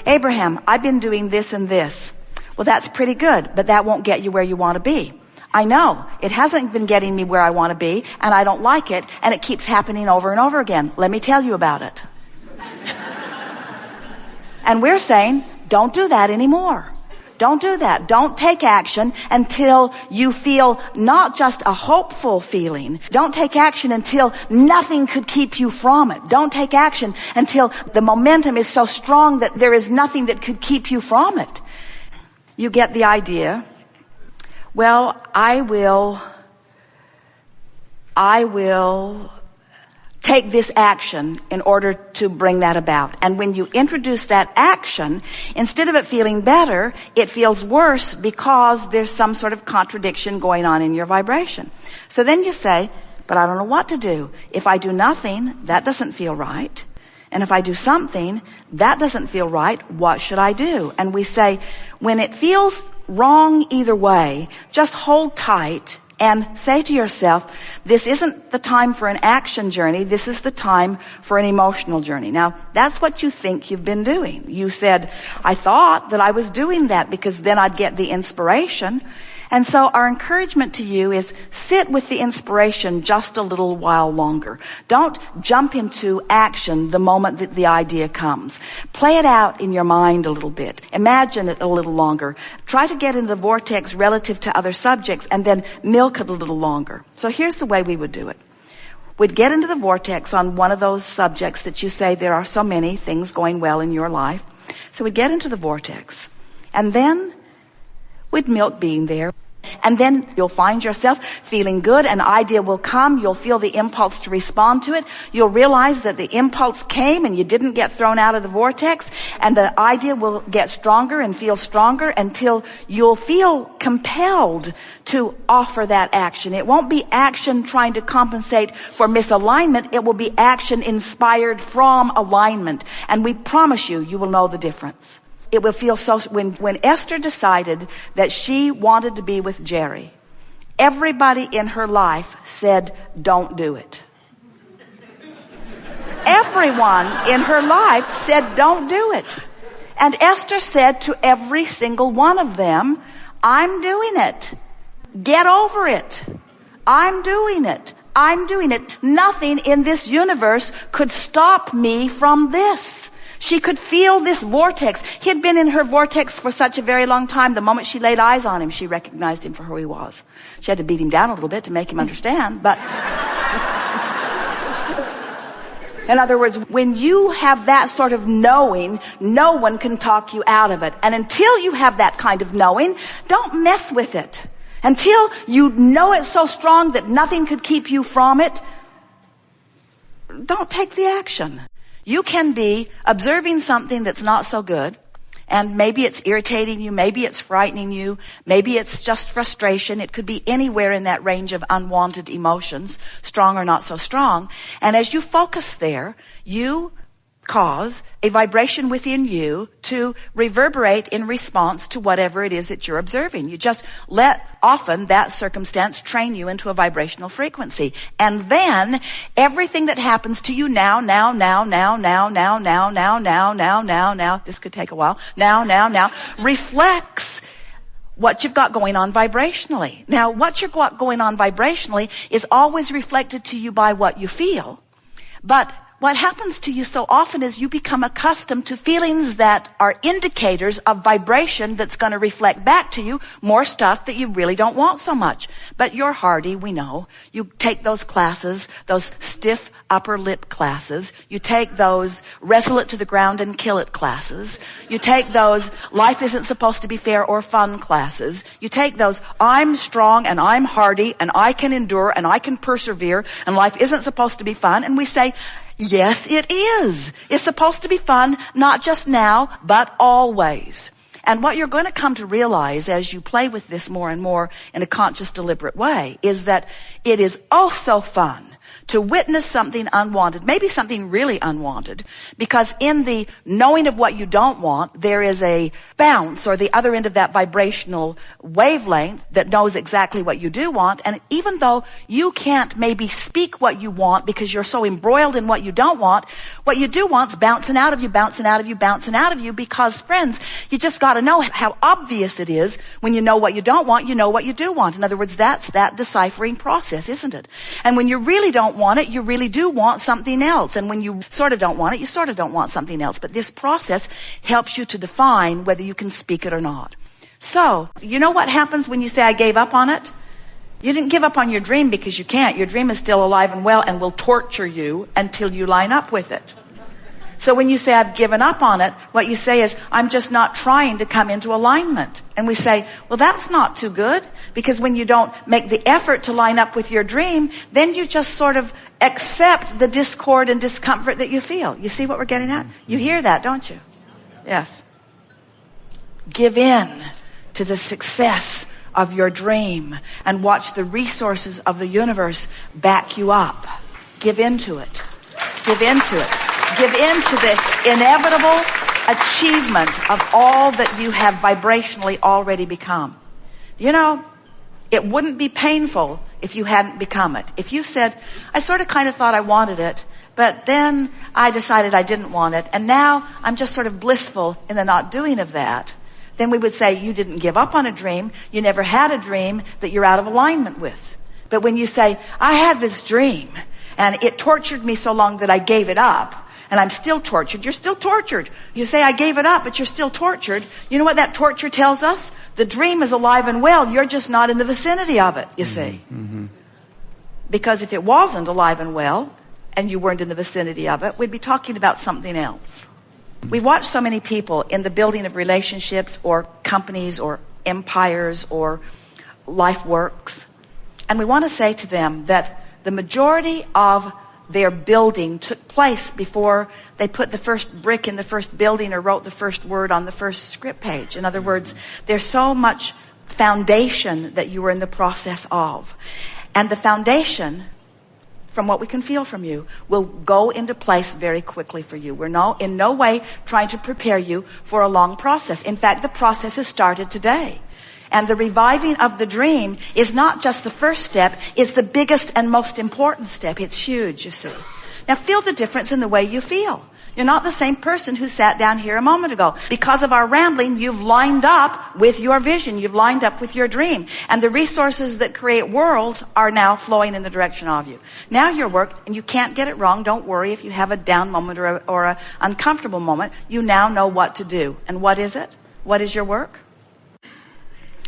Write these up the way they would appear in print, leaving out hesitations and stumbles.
Abraham, I've been doing this and this. Well, that's pretty good, but that won't get you where you want to be. I know. It hasn't been getting me where I want to be, and I don't like it, and it keeps happening over and over again. Let me tell you about it. And we're saying, don't do that anymore. Don't do that. Don't take action until you feel not just a hopeful feeling. Don't take action until nothing could keep you from it. Don't take action until the momentum is so strong that there is nothing that could keep you from it. You get the idea. Well, I will take this action in order to bring that about. And when you introduce that action, instead of it feeling better, it feels worse because there's some sort of contradiction going on in your vibration. So then you say, but I don't know what to do. If I do nothing, that doesn't feel right. And if I do something, that doesn't feel right. What should I do? And we say, when it feels wrong either way, just hold tight and say to yourself, this isn't the time for an action journey. This is the time for an emotional journey. Now, that's what you think you've been doing. You said, I thought that I was doing that because then I'd get the inspiration. And so our encouragement to you is sit with the inspiration just a little while longer. Don't jump into action the moment that the idea comes. Play it out in your mind a little bit. Imagine it a little longer. Try to get into the vortex relative to other subjects and then milk it a little longer. So here's the way we would do it. We'd get into the vortex on one of those subjects that you say there are so many things going well in your life. So we'd get into the vortex. And then we'd milk being there. And then you'll find yourself feeling good. An idea will come. You'll feel the impulse to respond to it. You'll realize that the impulse came and you didn't get thrown out of the vortex. And the idea will get stronger and feel stronger until you'll feel compelled to offer that action. It won't be action trying to compensate for misalignment. It will be action inspired from alignment. And we promise you, you will know the difference. It will feel so, when Esther decided that she wanted to be with Jerry, everybody in her life said, don't do it. Everyone in her life said, don't do it. And Esther said to every single one of them, I'm doing it. Get over it. I'm doing it. I'm doing it. Nothing in this universe could stop me from this. She could feel this vortex. He had been in her vortex for such a very long time. The moment she laid eyes on him, she recognized him for who he was. She had to beat him down a little bit to make him understand. But in other words, when you have that sort of knowing, no one can talk you out of it. And until you have that kind of knowing, don't mess with it. Until you know it so strong that nothing could keep you from it, don't take the action. You can be observing something that's not so good, and maybe it's irritating you, maybe it's frightening you, maybe it's just frustration. It could be anywhere in that range of unwanted emotions, strong or not so strong. And as you focus there, you cause a vibration within you to reverberate in response to whatever it is that you're observing. You just let often that circumstance train you into a vibrational frequency. And then everything that happens to you now, this could take a while, now, reflects what you've got going on vibrationally. Now, what you've got going on vibrationally is always reflected to you by what you feel. But what happens to you so often is you become accustomed to feelings that are indicators of vibration that's going to reflect back to you more stuff that you really don't want so much. But you're hardy, we know. You take those classes, those stiff upper lip classes. You take those wrestle it to the ground and kill it classes. You take those life isn't supposed to be fair or fun classes. You take those I'm strong and I'm hardy and I can endure and I can persevere and life isn't supposed to be fun. And we say, yes, it is. It's supposed to be fun, not just now, but always. And what you're going to come to realize as you play with this more and more in a conscious, deliberate way is that it is oh so fun to witness something unwanted, maybe something really unwanted, because in the knowing of what you don't want, there is a bounce or the other end of that vibrational wavelength that knows exactly what you do want. And even though you can't maybe speak what you want because you're so embroiled in what you don't want, What you do want's bouncing out of you, bouncing out of you, bouncing out of you, because, friends, you just got to know how obvious it is when you know what you don't want, you know what you do want. In other words, that's that deciphering process, isn't it? And when you really don't want it, you really do want something else. And when you sort of don't want it, you sort of don't want something else. But this process helps you to define whether you can speak it or not. So, you know what happens when you say, I gave up on it? You didn't give up on your dream because you can't. Your dream is still alive and well and will torture you until you line up with it. So when you say, I've given up on it, what you say is, I'm just not trying to come into alignment. And we say, well, that's not too good, because when you don't make the effort to line up with your dream, then you just sort of accept the discord and discomfort that you feel. You see what we're getting at? You hear that, don't you? Yes. Give in to the success of your dream and watch the resources of the universe back you up. Give into it. Give into it. Give into the inevitable achievement of all that you have vibrationally already become. You know, it wouldn't be painful if you hadn't become it. If you said, I sort of kind of thought I wanted it, but then I decided I didn't want it, and now I'm just sort of blissful in the not doing of that, then we would say you didn't give up on a dream. You never had a dream that you're out of alignment with. But when you say, I had this dream and it tortured me so long that I gave it up, and I'm still tortured, you're still tortured. You say, I gave it up, but you're still tortured. You know what that torture tells us? The dream is alive and well. You're just not in the vicinity of it, you see. Mm-hmm. Because if it wasn't alive and well and you weren't in the vicinity of it, we'd be talking about something else. We watch so many people in the building of relationships or companies or empires or life works. And we want to say to them that the majority of their building took place before they put the first brick in the first building or wrote the first word on the first script page. In other words, there's so much foundation that you were in the process of. And the foundation, from what we can feel from you, will go into place very quickly for you. We're in no way trying to prepare you for a long process. In fact, the process has started today. And the reviving of the dream is not just the first step, it's the biggest and most important step. It's huge, you see. Now feel the difference in the way you feel. You're not the same person who sat down here a moment ago. Because of our rambling, you've lined up with your vision. You've lined up with your dream. And the resources that create worlds are now flowing in the direction of you. Now your work, and you can't get it wrong. Don't worry if you have a down moment or a uncomfortable moment. You now know what to do. And what is it? What is your work?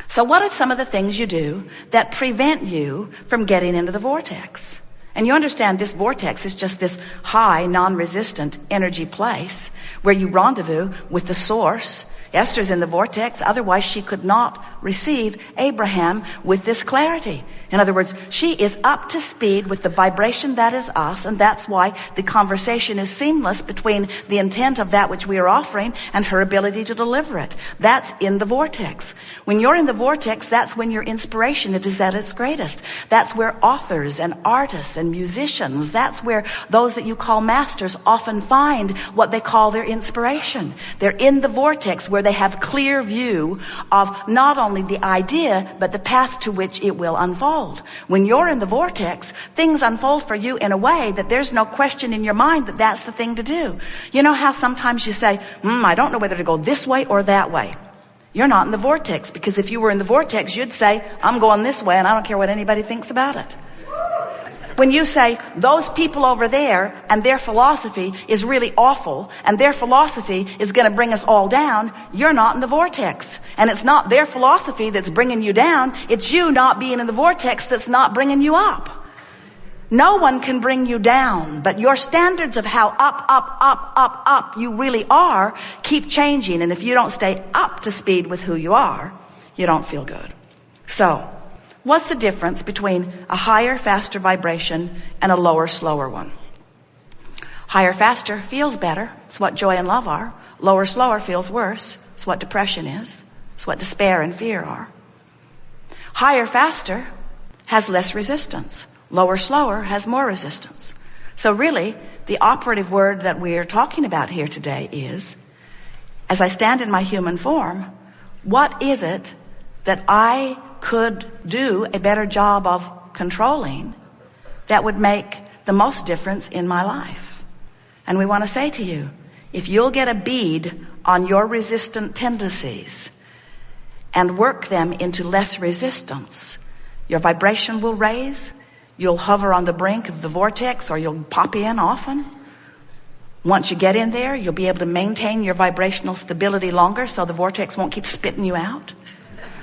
So what are some of the things you do that prevent you from getting into the vortex? And you understand this vortex is just this high, non-resistant energy place where you rendezvous with the source. Esther's in the vortex, otherwise she could not receive Abraham with this clarity. In other words, she is up to speed with the vibration that is us, and that's why the conversation is seamless between the intent of that which we are offering and her ability to deliver it. That's in the vortex. When you're in the vortex, that's when your inspiration is at its greatest. That's where authors and artists and musicians, that's where those that you call masters often find what they call their inspiration. They're in the vortex where they have clear view of not only the idea, but the path to which it will unfold. When you're in the vortex, things unfold for you in a way that there's no question in your mind that that's the thing to do. You know how sometimes you say, I don't know whether to go this way or that way. You're not in the vortex, because if you were in the vortex, you'd say, I'm going this way and I don't care what anybody thinks about it. When you say, those people over there and their philosophy is really awful and their philosophy is going to bring us all down, you're not in the vortex. And it's not their philosophy that's bringing you down. It's you not being in the vortex that's not bringing you up. No one can bring you down, but your standards of how up you really are keep changing. And if you don't stay up to speed with who you are, you don't feel good. So, what's the difference between a higher, faster vibration and a lower, slower one? Higher, faster feels better. It's what joy and love are. Lower, slower feels worse. It's what depression is. It's what despair and fear are. Higher, faster has less resistance. Lower, slower has more resistance. So really, the operative word that we're talking about here today is, as I stand in my human form, what is it that I could do a better job of controlling that would make the most difference in my life? And we want to say to you, if you'll get a bead on your resistant tendencies and work them into less resistance, your vibration will raise. You'll hover on the brink of the vortex, or you'll pop in often. Once you get in there, you'll be able to maintain your vibrational stability longer so the vortex won't keep spitting you out.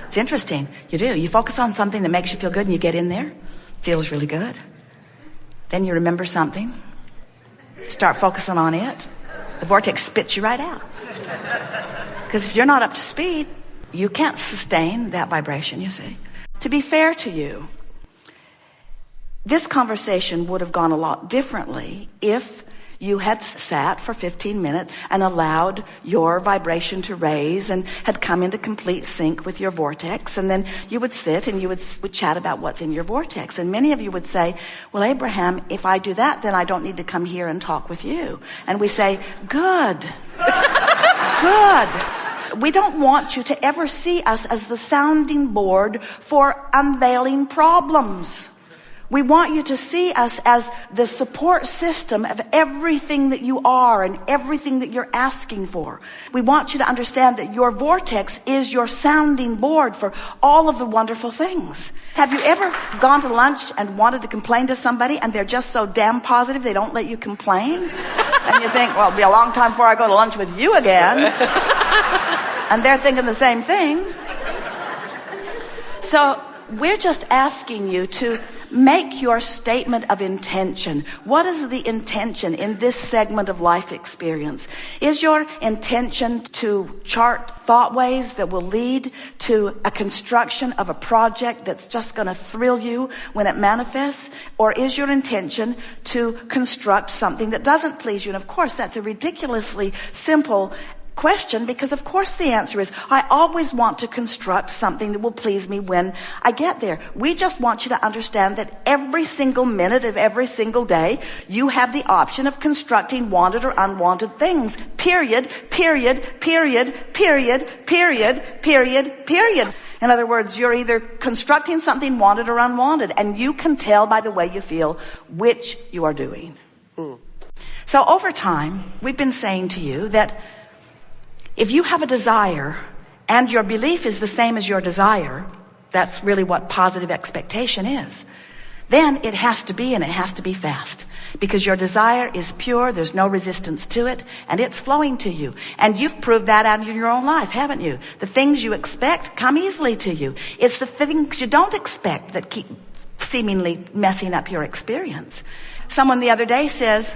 It's interesting. You do. You focus on something that makes you feel good and you get in there. Feels really good. Then you remember something. Start focusing on it. The vortex spits you right out. Because if you're not up to speed, you can't sustain that vibration, you see. To be fair to you, this conversation would have gone a lot differently if you had sat for 15 minutes and allowed your vibration to raise and had come into complete sync with your vortex. And then you would sit and you would chat about what's in your vortex. And many of you would say, well, Abraham, if I do that, then I don't need to come here and talk with you. And we say, good. Good. We don't want you to ever see us as the sounding board for unveiling problems. We want you to see us as the support system of everything that you are and everything that you're asking for. We want you to understand that your vortex is your sounding board for all of the wonderful things. Have you ever gone to lunch and wanted to complain to somebody and they're just so damn positive they don't let you complain? And you think, well, it'll be a long time before I go to lunch with you again. And they're thinking the same thing. So we're just asking you to make your statement of intention. What is the intention in this segment of life experience? Is your intention to chart thoughtways that will lead to a construction of a project that's just going to thrill you when it manifests? Or is your intention to construct something that doesn't please you? And of course, that's a ridiculously simple question, because of course the answer is, I always want to construct something that will please me when I get there. We just want you to understand that every single minute of every single day, you have the option of constructing wanted or unwanted things. Period, period, period, period, period, period, period. In other words, you're either constructing something wanted or unwanted, and you can tell by the way you feel which you are doing. So over time, we've been saying to you that if you have a desire and your belief is the same as your desire, that's really what positive expectation is, then it has to be, and it has to be fast. Because your desire is pure, there's no resistance to it, and it's flowing to you. And you've proved that out in your own life, haven't you? The things you expect come easily to you. It's the things you don't expect that keep seemingly messing up your experience. Someone the other day says,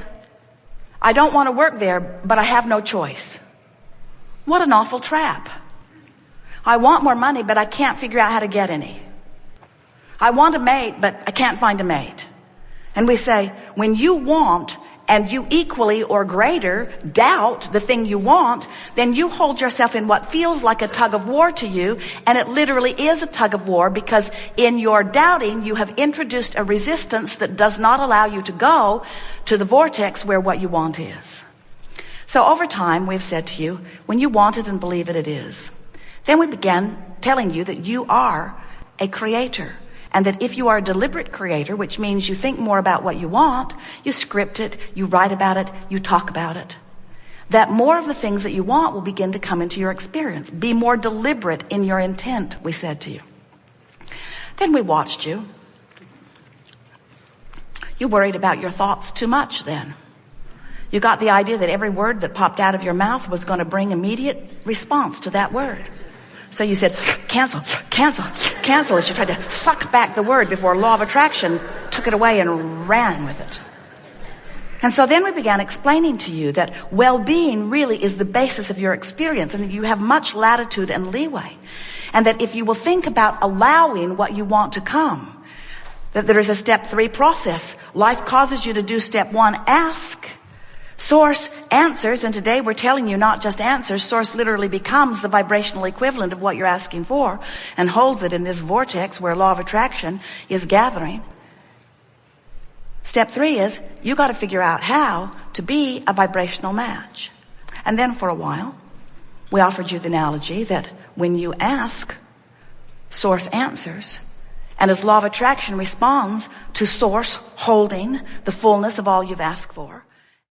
I don't want to work there, but I have no choice. What an awful trap. I want more money, but I can't figure out how to get any. I want a mate, but I can't find a mate. And we say, when you want and you equally or greater doubt the thing you want, then you hold yourself in what feels like a tug of war to you, and it literally is a tug of war, because in your doubting you have introduced a resistance that does not allow you to go to the vortex where what you want is. So over time, we've said to you, when you want it and believe it, it is. Then we began telling you that you are a creator, and that if you are a deliberate creator, which means you think more about what you want, you script it, you write about it, you talk about it, that more of the things that you want will begin to come into your experience. Be more deliberate in your intent, we said to you. Then we watched you. You worried about your thoughts too much then. You got the idea that every word that popped out of your mouth was going to bring immediate response to that word. So you said, cancel, cancel, cancel, as you tried to suck back the word before law of attraction took it away and ran with it. And so then we began explaining to you that well-being really is the basis of your experience, and that you have much latitude and leeway. And that if you will think about allowing what you want to come, that there is a step 3 process. Life causes you to do step 1, ask. Source answers, and today we're telling you not just answers. Source literally becomes the vibrational equivalent of what you're asking for and holds it in this vortex where law of attraction is gathering. Step 3 is you got to figure out how to be a vibrational match. And then for a while, we offered you the analogy that when you ask, Source answers. And as law of attraction responds to Source holding the fullness of all you've asked for,